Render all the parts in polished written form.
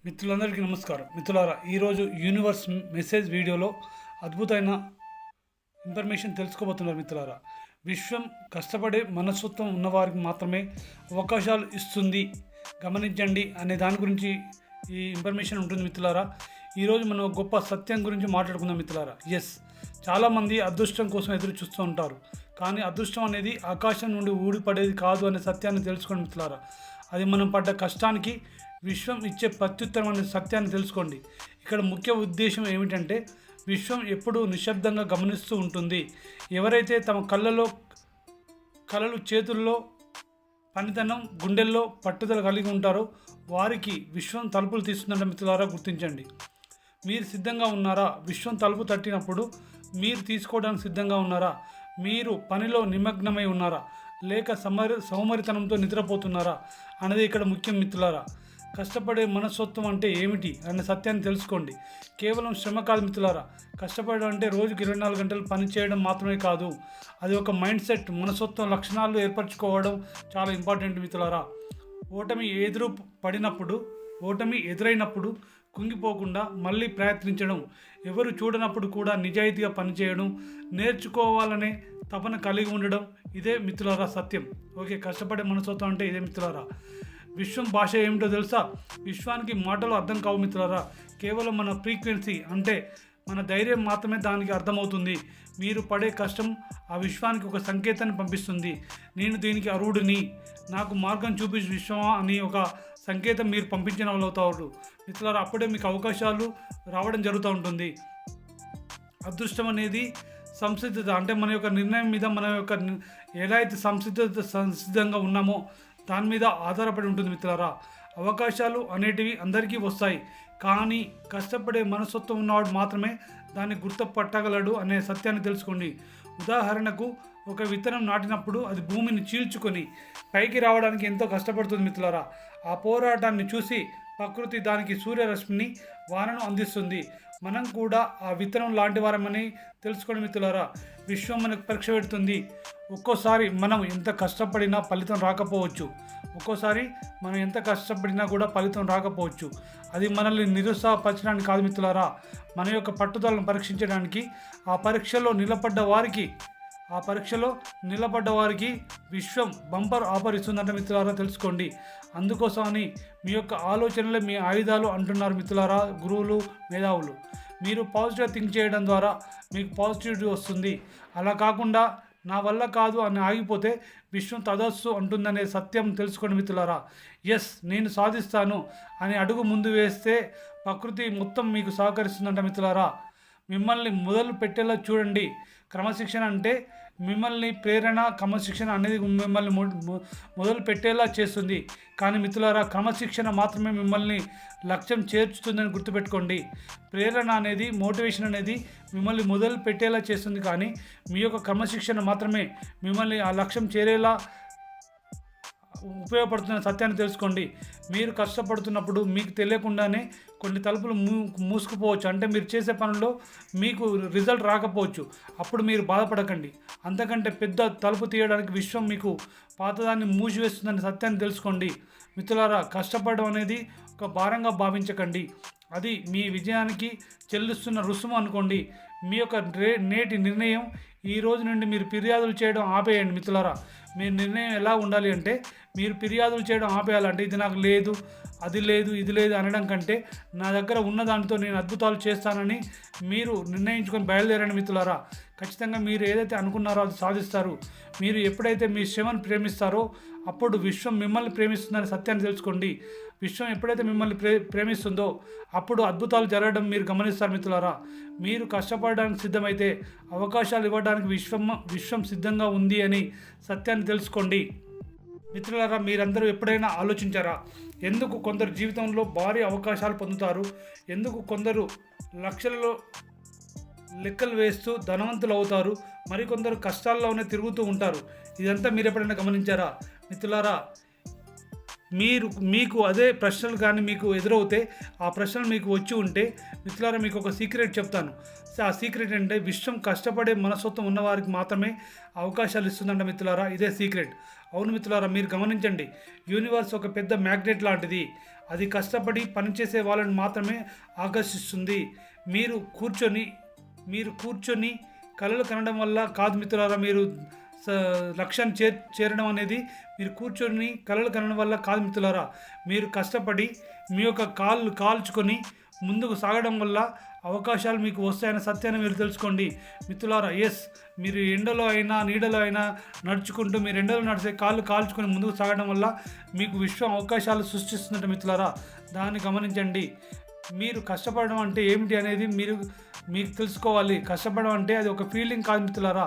మిత్రులందరికీ నమస్కారం. మిత్రులారా, ఈరోజు యూనివర్స్ మెసేజ్ వీడియోలో అద్భుతమైన ఇన్ఫర్మేషన్ తెలుసుకోబోతున్నారు. మిత్రులారా, విశ్వం కష్టపడే మనస్తత్వం ఉన్నవారికి మాత్రమే అవకాశాలు ఇస్తుంది, గమనించండి అనే దాని గురించి ఈ ఇన్ఫర్మేషన్ ఉంటుంది. మిత్రులారా, ఈరోజు మనం ఒక గొప్ప సత్యం గురించి మాట్లాడుకుందాం. మిత్రులారా, చాలామంది అదృష్టం కోసం ఎదురు చూస్తూ ఉంటారు, కానీ అదృష్టం అనేది ఆకాశం నుండి ఊడిపడేది కాదు అనే సత్యాన్ని తెలుసుకోండి. మిత్రులారా, అది మనం పడ్డ కష్టానికి విశ్వం ఇచ్చే ప్రత్యుత్తరం అనే సత్యాన్ని తెలుసుకోండి. ఇక్కడ ముఖ్య ఉద్దేశం ఏమిటంటే, విశ్వం ఎప్పుడూ నిశ్శబ్దంగా గమనిస్తూ ఉంటుంది. ఎవరైతే తమ కళలు చేతుల్లో పనితనం, గుండెల్లో పట్టుదల కలిగి ఉంటారో వారికి విశ్వం తలుపులు తీస్తుందంటే మిత్రులారా, గుర్తించండి. మీరు సిద్ధంగా ఉన్నారా? విశ్వం తలుపు తట్టినప్పుడు మీరు తీసుకోవడానికి సిద్ధంగా ఉన్నారా? మీరు పనిలో నిమగ్నమై ఉన్నారా, లేక సోమరితనంతో నిద్రపోతున్నారా అనేది ఇక్కడ ముఖ్యం. మిత్రులారా, కష్టపడే మనస్తత్వం అంటే ఏమిటి అనే సత్యాన్ని తెలుసుకోండి. కేవలం శ్రమ కాదు మిత్రులారా. కష్టపడడం అంటే రోజుకి 24 గంటలు పని చేయడం మాత్రమే కాదు, అది ఒక మైండ్ సెట్, మనస్తత్వం లక్షణాలు ఏర్పరచుకోవడం చాలా ఇంపార్టెంట్. మిత్రులారా, ఓటమి ఎదురైనప్పుడు కుంగిపోకుండా మళ్ళీ ప్రయత్నించడం, ఎవరు చూడనప్పుడు కూడా నిజాయితీగా పనిచేయడం, నేర్చుకోవాలనే తపన కలిగి ఉండడం, ఇదే మిత్రులారా సత్యం. కష్టపడే మనస్తత్వం అంటే ఇదే మిత్రులారా. విశ్వం భాష ఏమిటో తెలుసా? విశ్వానికి మాటలు అర్థం కావు మిత్రులారా. కేవలం మన ఫ్రీక్వెన్సీ అంటే మన ధైర్యం మాత్రమే దానికి అర్థమవుతుంది. మీరు పడే కష్టం ఆ విశ్వానికి ఒక సంకేతాన్ని పంపిస్తుంది. నేను దీనికి అర్హుడిని, నాకు మార్గం చూపించు విశ్వమా అని ఒక సంకేతం మీరు పంపించిన వాళ్ళు అవుతారు మిత్రులారా. అప్పుడే మీకు అవకాశాలు రావడం జరుగుతూ ఉంటుంది. అదృష్టం అనేది సంసిద్ధత, అంటే మన యొక్క నిర్ణయం మీద, మన యొక్క ఎలా అయితే సంసిద్ధంగా ఉన్నామో దాని మీద ఆధారపడి ఉంటుంది మిత్రులారా. అవకాశాలు అనేటివి అందరికీ వస్తాయి, కానీ కష్టపడే మనస్తత్వం ఉన్నవాడు మాత్రమే దాన్ని గుర్తుపట్టగలడు అనే సత్యాన్ని తెలుసుకోండి. ఉదాహరణకు, ఒక విత్తనం నాటినప్పుడు అది భూమిని చీల్చుకొని పైకి రావడానికి ఎంతో కష్టపడుతుంది మిత్రులారా. ఆ పోరాటాన్ని చూసి ప్రకృతి దానికి సూర్యరశ్మిని, వానను అందిస్తుంది. మనం కూడా ఆ విత్తనం లాంటి వారమని తెలుసుకోండి మిత్రులారా. విశ్వం మనకు పరీక్ష పెడుతుంది. ఒక్కోసారి మనం ఎంత కష్టపడినా ఫలితం రాకపోవచ్చు. కూడా ఫలితం రాకపోవచ్చు. అది మనల్ని నిరుత్సాహపరచడానికి కాదు మిత్రులారా, మన యొక్క పట్టుదలను పరీక్షించడానికి. ఆ పరీక్షలో నిలబడ్డ వారికి విశ్వం బంపర్ ఆఫర్ ఇస్తుందంటే మిత్రులారా, తెలుసుకోండి. అందుకోసమని మీ యొక్క ఆలోచనలే మీ ఆయుధాలు అంటున్నారు మిత్రులారా, గురువులు, మేధావులు. మీరు పాజిటివ్గా థింక్ చేయడం ద్వారా మీకు పాజిటివిటీ వస్తుంది. అలా కాకుండా నా వల్ల కాదు అని ఆగిపోతే విశ్వం తదస్సు అంటుందనే సత్యం తెలుసుకోండి మిత్రులారా. నేను సాధిస్తాను అని అడుగు ముందు వేస్తే ప్రకృతి మొత్తం మీకు సహకరిస్తుందంట మిత్రులారా. మిమ్మల్ని మొదలు పెట్టేలా చూడండి. క్రమశిక్షణ అంటే మిమ్మల్ని ప్రేరణ, క్రమశిక్షణ అనేది మిమ్మల్ని మొదలు పెట్టేలా చేస్తుంది. కానీ మిత్రులారా, క్రమశిక్షణ మాత్రమే మిమ్మల్ని లక్ష్యం చేర్చుతుందని గుర్తుపెట్టుకోండి. ప్రేరణ అనేది, మోటివేషన్ అనేది మిమ్మల్ని మొదలు పెట్టేలా చేస్తుంది, కానీ మీ యొక్క క్రమశిక్షణ మాత్రమే మిమ్మల్ని ఆ లక్ష్యం చేరేలా ఉపయోగపడుతున్న సత్యాన్ని తెలుసుకోండి. మీరు కష్టపడుతున్నప్పుడు మీకు తెలియకుండానే కొన్ని తలుపులు మూసుకుపోవచ్చు. అంటే మీరు చేసే పనుల్లో మీకు రిజల్ట్ రాకపోవచ్చు. అప్పుడు మీరు బాధపడకండి. అంతకంటే పెద్ద తలుపు తీయడానికి విశ్వం మీకు పాతదాన్ని మూసివేస్తుందనే సత్యాన్ని తెలుసుకోండి. మిత్రులారా, కష్టపడడం అనేది ఒక భారంగా భావించకండి. అది మీ విజయానికి చెల్లిస్తున్న రుసుము అనుకోండి. మీ యొక్క నేటి నిర్ణయం, ఈ రోజు నుండి మీరు ఫిర్యాదులు చేయడం ఆపేయండి మిత్రులారా. మీ నిర్ణయం ఎలా ఉండాలి అంటే, మీరు ఫిర్యాదులు చేయడం ఆపేయాలంటే, ఇది నాకు లేదు, అది లేదు, ఇది లేదు అనడం కంటే, నా దగ్గర ఉన్న దానితో నేను అద్భుతాలు చేస్తానని మీరు నిర్ణయించుకొని బయలుదేరండి మిత్రులారా. ఖచ్చితంగా మీరు ఏదైతే అనుకున్నారో అది సాధిస్తారు. మీరు ఎప్పుడైతే మీ శ్రమను ప్రేమిస్తారో అప్పుడు విశ్వం మిమ్మల్ని ప్రేమిస్తుందనే సత్యాన్ని తెలుసుకోండి. విశ్వం ఎప్పుడైతే మిమ్మల్ని ప్రేమిస్తుందో అప్పుడు అద్భుతాలు జరగడం మీరు గమనిస్తారు మిత్రులారా. మీరు కష్టపడడానికి సిద్ధమైతే అవకాశాలు ఇవ్వడానికి విశ్వం సిద్ధంగా ఉంది అని సత్యాన్ని తెలుసుకోండి. మిత్రులారా, మీరందరూ ఎప్పుడైనా ఆలోచించారా? ఎందుకు కొందరు జీవితంలో భారీ అవకాశాలు పొందుతారు? ఎందుకు కొందరు లక్షలలో లెక్కలు వేస్తూ ధనవంతులు అవుతారు? మరికొందరు కష్టాల్లోనే తిరుగుతూ ఉంటారు. ఇదంతా మీరు ఎప్పుడైనా గమనించారా? మిత్రులారా, మీకు అదే ప్రశ్నలు కానీ మీకు ఎదురవుతే, ఆ ప్రశ్నలు మీకు వచ్చి ఉంటే మిత్రులారా, మీకు ఒక సీక్రెట్ చెప్తాను. ఆ సీక్రెట్ అంటే, విశ్వం కష్టపడే మనస్తత్వం ఉన్నవారికి మాత్రమే అవకాశాలు ఇస్తుందంట మిత్రులారా. ఇదే సీక్రెట్. అవును మిత్రులారా, మీరు గమనించండి. యూనివర్స్ ఒక పెద్ద మ్యాగ్నెట్ లాంటిది. అది కష్టపడి పనిచేసే వాళ్ళని మాత్రమే ఆకర్షిస్తుంది. మీరు కూర్చొని కలలు కనడం వల్ల కాదు మిత్రులారా, మీరు లక్ష్యాన్ని చేరడం అనేది మీరు కూర్చొని కలలు కనడం వల్ల కాదు మిత్రులారా. మీరు కష్టపడి మీ యొక్క కాళ్ళు కాల్చుకొని ముందుకు సాగడం వల్ల అవకాశాలు మీకు వస్తాయన్న సత్యాన్ని మీరు తెలుసుకోండి మిత్రులారా. మీరు ఎండలో అయినా నీడలో అయినా నడుచుకుంటూ మీరు ఎండలో నడిచే కాళ్ళు కాల్చుకొని ముందుకు సాగడం వల్ల మీకు విశ్వం అవకాశాలు సృష్టిస్తున్నట్టు మిత్రులారా. దాన్ని గమనించండి. మీరు కష్టపడడం అంటే ఏమిటి అనేది మీకు తెలుసుకోవాలి. కష్టపడడం అంటే అది ఒక ఫీలింగ్ కాదు మిత్రులారా,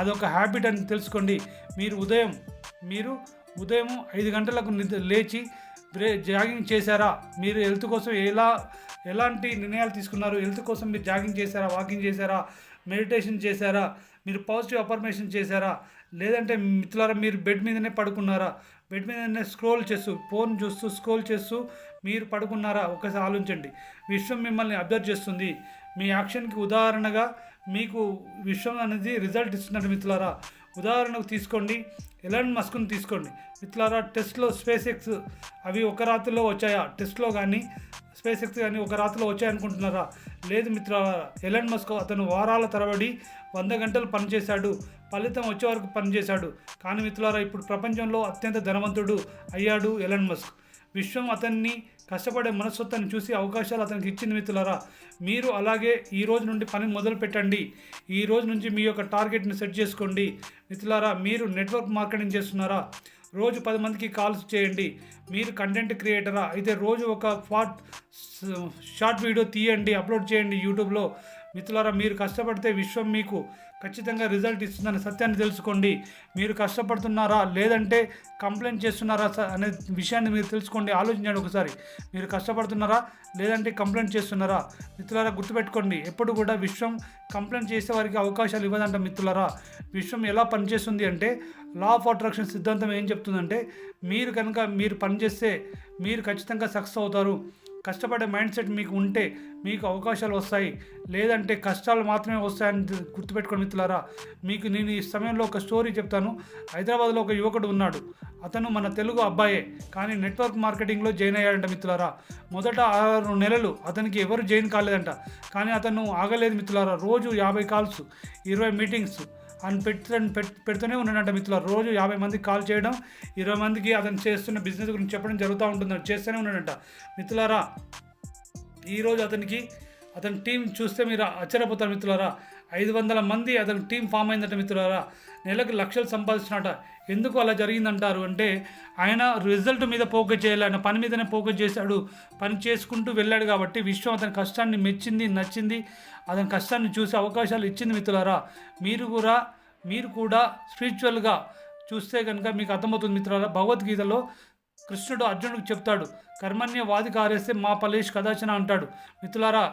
అది ఒక హ్యాబిట్ అని తెలుసుకోండి. మీరు ఉదయం 5 గంటలకు లేచి జాగింగ్ చేశారా? మీరు హెల్త్ కోసం ఎలాంటి నిర్ణయాలు తీసుకున్నారు? హెల్త్ కోసం మీరు జాగింగ్ చేశారా, వాకింగ్ చేశారా, మెడిటేషన్ చేశారా, మీరు పాజిటివ్ అఫర్మేషన్ చేశారా? లేదంటే మిత్రులారా మీరు బెడ్ మీదనే పడుకున్నారా? బెడ్ మీదనే ఫోన్ చూస్తూ స్క్రోల్ చేస్తూ మీరు పడుకున్నారా? ఒకసారి ఆలోచించండి. విశ్వం మిమ్మల్ని అబ్జర్వ్ చేస్తుంది. మీ యాక్షన్కి ఉదాహరణగా మీకు విశ్వం అనేది రిజల్ట్ ఇస్తున్నట్టు మిత్రులారా. ఉదాహరణకు తీసుకోండి, ఎలాన్ మస్క్ని తీసుకోండి మిత్రులారా. టెస్ట్లో స్పేస్ ఎక్స్ అవి ఒక రాత్రిలో వచ్చాయా? టెస్ట్లో కానీ స్పేస్ ఎక్స్ కానీ ఒక రాత్రిలో వచ్చాయనుకుంటున్నారా? లేదు మిత్రులారా. ఎలాన్ మస్క్ అతను వారాల తరబడి 100 గంటలు పనిచేశాడు, ఫలితం వచ్చే వరకు పనిచేశాడు. కానీ మిత్రులారా, ఇప్పుడు ప్రపంచంలో అత్యంత ధనవంతుడు అయ్యాడు ఎలాన్ మస్క్. విశ్వం అతన్ని కష్టపడే మనస్తత్వాన్ని చూసి అవకాశాలు అతనికి ఇచ్చింది మిత్రులారా. మీరు అలాగే ఈ రోజు నుండి పని మొదలు పెట్టండి. ఈ రోజు నుంచి మీ యొక్క టార్గెట్ని సెట్ చేసుకోండి మిత్రులారా. మీరు నెట్వర్క్ మార్కెటింగ్ చేస్తున్నారా? రోజు 10 మందికి కాల్స్ చేయండి. మీరు కంటెంట్ క్రియేటరా? అయితే రోజు ఒక షార్ట్ వీడియో తీయండి, అప్లోడ్ చేయండి యూట్యూబ్లో. మిత్రులారా, మీరు కష్టపడితే విశ్వం మీకు ఖచ్చితంగా రిజల్ట్ ఇస్తుందనే సత్యాన్ని తెలుసుకోండి. మీరు కష్టపడుతున్నారా లేదంటే కంప్లైంట్ చేస్తున్నారా అనే విషయాన్ని మీరు తెలుసుకోండి. ఆలోచించండి ఒకసారి. మీరు కష్టపడుతున్నారా లేదంటే కంప్లైంట్ చేస్తున్నారా? మిత్రులారా, గుర్తుపెట్టుకోండి, ఎప్పుడు కూడా విశ్వం కంప్లైంట్ చేసే వారికి అవకాశాలు ఇవ్వదంట మిత్రులారా. విశ్వం ఎలా పనిచేస్తుంది అంటే, లా ఆఫ్ అట్రాక్షన్ సిద్ధాంతం ఏం చెప్తుందంటే, మీరు పనిచేస్తే మీరు ఖచ్చితంగా సక్సెస్ అవుతారు. కష్టపడే మైండ్ సెట్ మీకు ఉంటే మీకు అవకాశాలు వస్తాయి, లేదంటే కష్టాలు మాత్రమే వస్తాయని గుర్తుపెట్టుకోండి మిత్రులారా. నేను ఈ సమయంలో ఒక స్టోరీ చెప్తాను. హైదరాబాద్లో ఒక యువకుడు ఉన్నాడు. అతను మన తెలుగు అబ్బాయే, కానీ నెట్వర్క్ మార్కెటింగ్లో జాయిన్ అయ్యాడంట మిత్రులారా. మొదట 6 నెలలు అతనికి ఎవరు జాయిన్ కాలేదంట. కానీ అతను ఆగలేదు మిత్రులారా. రోజు 50 కాల్స్, 20 మీటింగ్స్ అని పెడుతూనే ఉన్నాడంట మిత్రులారా. రోజు 50 మందికి కాల్ చేయడం, 20 మందికి అతను చేస్తున్న బిజినెస్ గురించి చెప్పడం జరుగుతూ ఉంటుందంట. చేస్తూనే ఉన్నాడంట మిత్రులారా. ఈరోజు అతని టీం చూస్తే మీరు ఆశ్చర్యపోతారు మిత్రులారా. 500 మంది అతని టీం ఫామ్ అయిందట మిత్రులారా. నెలకు లక్షలు సంపాదిస్తున్నట. ఎందుకు అలా జరిగిందంటారు అంటే, ఆయన రిజల్ట్ మీద ఫోకస్ చేయాలి, ఆయన పని మీదనే ఫోకస్ చేశాడు, పని చేసుకుంటూ వెళ్ళాడు. కాబట్టి విశ్వం అతని కష్టాన్ని మెచ్చింది, నచ్చింది, అతని కష్టాన్ని చూసి అవకాశాలు ఇచ్చింది మిత్రులారా. మీరు కూడా స్పిరిచువల్గా చూస్తే కనుక మీకు అర్థమవుతుంది మిత్రులారా. భగవద్గీతలో కృష్ణుడు అర్జునుడికి చెప్తాడు, కర్మణ్యవాది కారేస్తే మా ఫలేష్ కదాచన అంటాడు మిత్రులారా.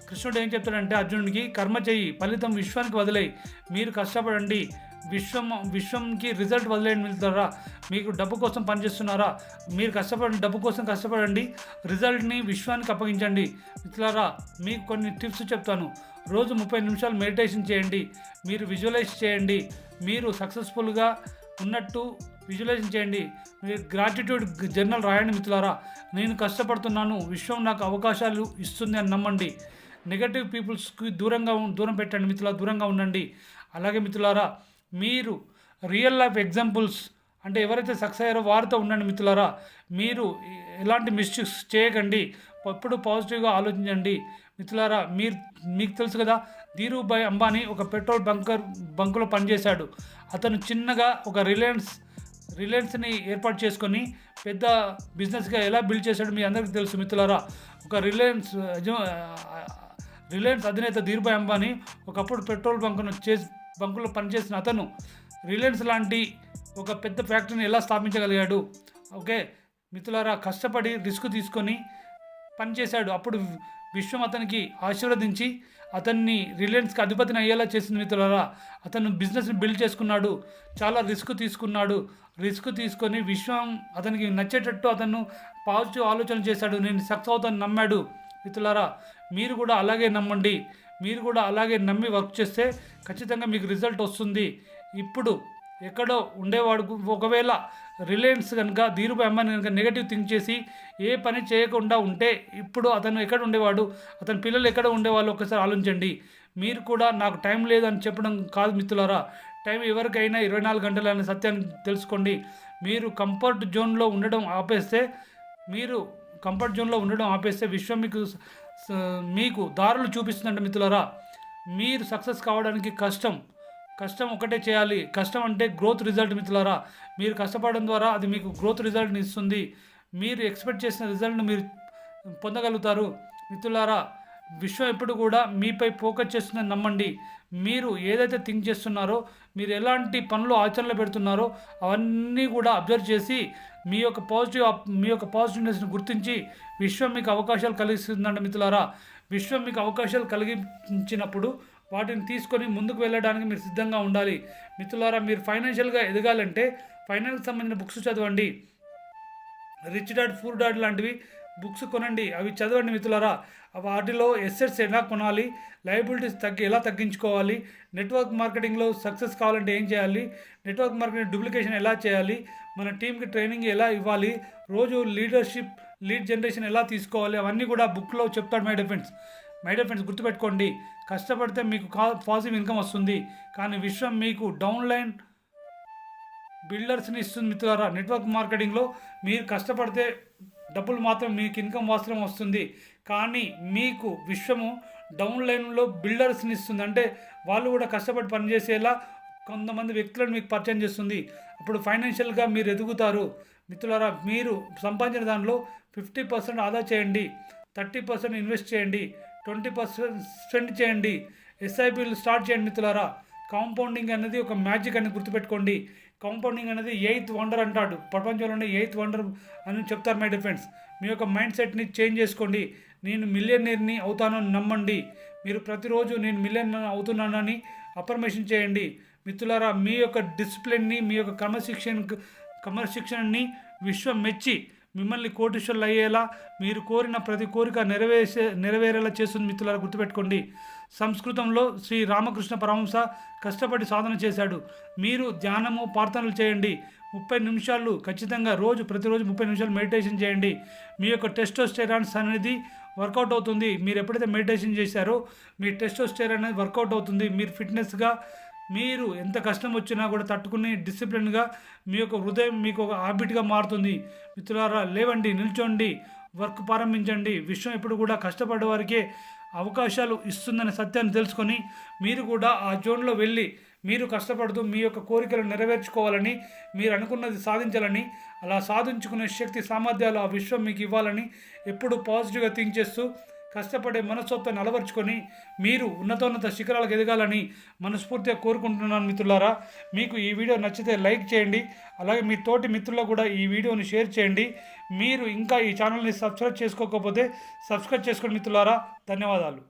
కృష్ణుడు ఏం చెప్తాడంటే అర్జునుడికి, కర్మ చెయ్యి, ఫలితం విశ్వానికి వదిలేయి, మీరు కష్టపడండి, విశ్వంకి రిజల్ట్ వదిలేయండి మిత్రులారా. మీకు డబ్బు కోసం పనిచేస్తున్నారా? మీరు డబ్బు కోసం కష్టపడండి, రిజల్ట్ని విశ్వానికి అప్పగించండి మిత్రులారా. మీకు కొన్ని టిప్స్ చెప్తాను. రోజు 30 నిమిషాలు మెడిటేషన్ చేయండి, మీరు విజువలైజ్ చేయండి, మీరు సక్సెస్ఫుల్గా ఉన్నట్టు విజువలైజ్ చేయండి, మీరు గ్రాటిట్యూడ్ జర్నల్ రాయండి మిత్రులారా. నేను కష్టపడుతున్నాను, విశ్వం నాకు అవకాశాలు ఇస్తుంది అని నమ్మండి. నెగటివ్ పీపుల్స్కి దూరం పెట్టండి మిత్రులారా, దూరంగా ఉండండి. అలాగే మిత్రులారా, మీరు రియల్ లైఫ్ ఎగ్జాంపుల్స్ అంటే ఎవరైతే సక్సెస్ అయ్యారో వారితో ఉండండి మిత్రులారా. మీరు ఎలాంటి మిస్టేక్స్ చేయకండి, ఎప్పుడు పాజిటివ్గా ఆలోచించండి మిత్రులారా. మీకు తెలుసు కదా, ధీరుభాయ్ అంబానీ ఒక పెట్రోల్ బంకులో పనిచేశాడు. అతను చిన్నగా ఒక రిలయన్స్ని ఏర్పాటు చేసుకొని పెద్ద బిజినెస్గా ఎలా బిల్డ్ చేశాడు మీ అందరికీ తెలుసు మిత్రులారా. ఒక రిలయన్స్ అధినేత ధీరుభాయ్ అంబానీ ఒకప్పుడు పెట్రోల్ బంకులో పనిచేసిన అతను రిలయన్స్ లాంటి ఒక పెద్ద ఫ్యాక్టరీని ఎలా స్థాపించగలిగాడు? ఓకే మిత్రులారా, కష్టపడి రిస్క్ తీసుకొని పనిచేశాడు. అప్పుడు విశ్వం అతనికి ఆశీర్వదించి అతన్ని రిలయన్స్కి అధిపతిని అయ్యేలా చేసింది మిత్రులారా. అతను బిజినెస్ని బిల్డ్ చేసుకున్నాడు, చాలా రిస్క్ తీసుకొని విశ్వం అతనికి నచ్చేటట్టు అతను పాజిటివ్ ఆలోచన చేశాడు. నేను సక్సెస్ అవుతాను నమ్మాడు మిత్రులారా. మీరు కూడా అలాగే నమ్మండి, మీరు కూడా అలాగే నమ్మి వర్క్ చేస్తే ఖచ్చితంగా మీకు రిజల్ట్ వస్తుంది. ఇప్పుడు ఎక్కడో ఉండేవాడు ఒకవేళ రిలయన్స్ కనుక ధీరుభాయ్ అంబానీ కనుక నెగటివ్ థింక్ చేసి ఏ పని చేయకుండా ఉంటే ఇప్పుడు అతను ఎక్కడ ఉండేవాడు, అతని పిల్లలు ఎక్కడ ఉండేవాళ్ళు ఒకసారి ఆలోచించండి. మీరు కూడా నాకు టైం లేదని చెప్పడం కాదు మిత్రులారా. టైం ఎవరికైనా 24 గంటలు అనే సత్యాన్ని తెలుసుకోండి. మీరు కంఫర్ట్ జోన్లో ఉండడం ఆపేస్తే విశ్వం మీకు దారులు చూపిస్తుందంట మిత్రులారా. మీరు సక్సెస్ కావడానికి కష్టం ఒకటే చేయాలి. కష్టం అంటే గ్రోత్ రిజల్ట్ మిత్రులారా. మీరు కష్టపడడం ద్వారా అది మీకు గ్రోత్ రిజల్ట్ని ఇస్తుంది. మీరు ఎక్స్పెక్ట్ చేసిన రిజల్ట్ని మీరు పొందగలుగుతారు మిత్రులారా. విశ్వం ఎప్పుడు కూడా మీపై ఫోకస్ చేస్తుందని నమ్మండి. మీరు ఏదైతే థింక్ చేస్తున్నారో, మీరు ఎలాంటి పనులు ఆచరణలో పెడుతున్నారో అవన్నీ కూడా అబ్జర్వ్ చేసి మీ యొక్క పాజిటివ్నెస్ని గుర్తించి విశ్వం మీకు అవకాశాలు కలిగిస్తుందంట మిత్రులారా. విశ్వం మీకు అవకాశాలు కలిగించినప్పుడు వాటిని తీసుకొని ముందుకు వెళ్ళడానికి మీరు సిద్ధంగా ఉండాలి మిత్రులారా. మీరు ఫైనాన్షియల్గా ఎదగాలంటే ఫైనాన్స్కి సంబంధించిన బుక్స్ చదవండి. రిచ్ డాడ్ పూర్ డాడ్ లాంటివి బుక్స్ కొనండి, అవి చదవండి మిత్రులారా. వాటిలో ఎసెట్స్ ఎలా కొనాలి, లయబిలిటీస్ ఎలా తగ్గించుకోవాలి, నెట్వర్క్ మార్కెటింగ్లో సక్సెస్ కావాలంటే ఏం చేయాలి, నెట్వర్క్ మార్కెటింగ్ డూప్లికేషన్ ఎలా చేయాలి, మన టీంకి ట్రైనింగ్ ఎలా ఇవ్వాలి, రోజు లీడ్ జనరేషన్ ఎలా తీసుకోవాలి, అవన్నీ కూడా బుక్లో చెప్తాడు మై డియర్ ఫ్రెండ్స్. గుర్తుపెట్టుకోండి, కష్టపడితే మీకు పాజిటివ్ ఇన్కమ్ వస్తుంది, కానీ విశ్వం మీకు డౌన్లైన్ బిల్డర్స్ని ఇస్తుంది మిత్రులారా. నెట్వర్క్ మార్కెటింగ్లో మీరు కష్టపడితే డబ్బులు మాత్రం మీకు ఇన్కమ్ మాత్రం వస్తుంది, కానీ మీకు విశ్వము డౌన్లైన్లో బిల్డర్స్ని ఇస్తుంది. అంటే వాళ్ళు కూడా కష్టపడి పనిచేసేలా కొంతమంది వ్యక్తులను మీకు పరిచయం చేస్తుంది. అప్పుడు ఫైనాన్షియల్గా మీరు ఎదుగుతారు మిత్రులారా. మీరు సంపాదించిన దానిలో 50% ఆదా చేయండి, 30% ఇన్వెస్ట్ చేయండి, 20% స్పెండ్ చేయండి, ఎస్ఐపీలు స్టార్ట్ చేయండి మిత్రులారా. కాంపౌండింగ్ అనేది ఒక మ్యాజిక్ అని గుర్తుపెట్టుకోండి. కాంపౌండింగ్ అనేది 8th వండర్ అంటాడు, ప్రపంచంలోనే 8th వండర్ అని చెప్తారు మై డియర్ ఫ్రెండ్స్. మీ యొక్క మైండ్ సెట్ని చేంజ్ చేసుకోండి. నేను మిలియనీర్ని అవుతానని నమ్మండి. మీరు ప్రతిరోజు నేను మిలియనీర్ అవుతున్నానని అఫర్మేషన్ చేయండి మిత్రులారా. మీ యొక్క డిసిప్లిన్ని, మీ యొక్క క్రమశిక్షణని విశ్వం మెచ్చి మిమ్మల్ని కోటీశ్వరులు అయ్యేలా, మీరు కోరిన ప్రతి కోరిక నెరవేరేలా చేస్తుంది మిత్రులారా. గుర్తుపెట్టుకోండి, సంస్కృతంలో శ్రీ రామకృష్ణ పరమహంస కష్టపడి సాధన చేశాడు. మీరు ధ్యానము ప్రార్థనలు చేయండి, 30 నిమిషాలు ఖచ్చితంగా ప్రతిరోజు 30 నిమిషాలు మెడిటేషన్ చేయండి. మీ యొక్క టెస్టోస్టెరాన్స్ అనేది వర్కౌట్ అవుతుంది. మీరు ఎప్పుడైతే మెడిటేషన్ చేశారో మీ టెస్టోస్టెరాన్ అనేది వర్కౌట్ అవుతుంది. మీరు ఫిట్నెస్గా, మీరు ఎంత కష్టం వచ్చినా కూడా తట్టుకుని డిసిప్లిన్గా మీ యొక్క హృదయం మీకు ఒక హ్యాబిట్గా మారుతుంది మిత్రులారా. లేవండి, నిల్చోండి, వర్క్ ప్రారంభించండి. విశ్వం ఎప్పుడు కూడా కష్టపడే వారికే అవకాశాలు ఇస్తుందనే సత్యాన్ని తెలుసుకొని మీరు కూడా ఆ జోన్లో వెళ్ళి మీరు కష్టపడుతూ మీ యొక్క కోరికలను నెరవేర్చుకోవాలని, మీరు అనుకున్నది సాధించాలని, అలా సాధించుకునే శక్తి సామర్థ్యాలు ఆ విశ్వం మీకు ఇవ్వాలని ఎప్పుడు పాజిటివ్గా థింక్ చేస్తూ కష్టపడే మనస్తత్వాన్ని అలవర్చుకొని మీరు ఉన్నతోన్నత శిఖరాలకు ఎదగాలని మనస్ఫూర్తిగా కోరుకుంటున్నాను మిత్రులారా. మీకు ఈ వీడియో నచ్చితే లైక్ చేయండి, అలాగే మీ తోటి మిత్రులకు కూడా ఈ వీడియోని షేర్ చేయండి. మీరు ఇంకా ఈ ఛానల్ని సబ్స్క్రైబ్ చేసుకోకపోతే సబ్స్క్రైబ్ చేసుకోండి మిత్రులారా. ధన్యవాదాలు.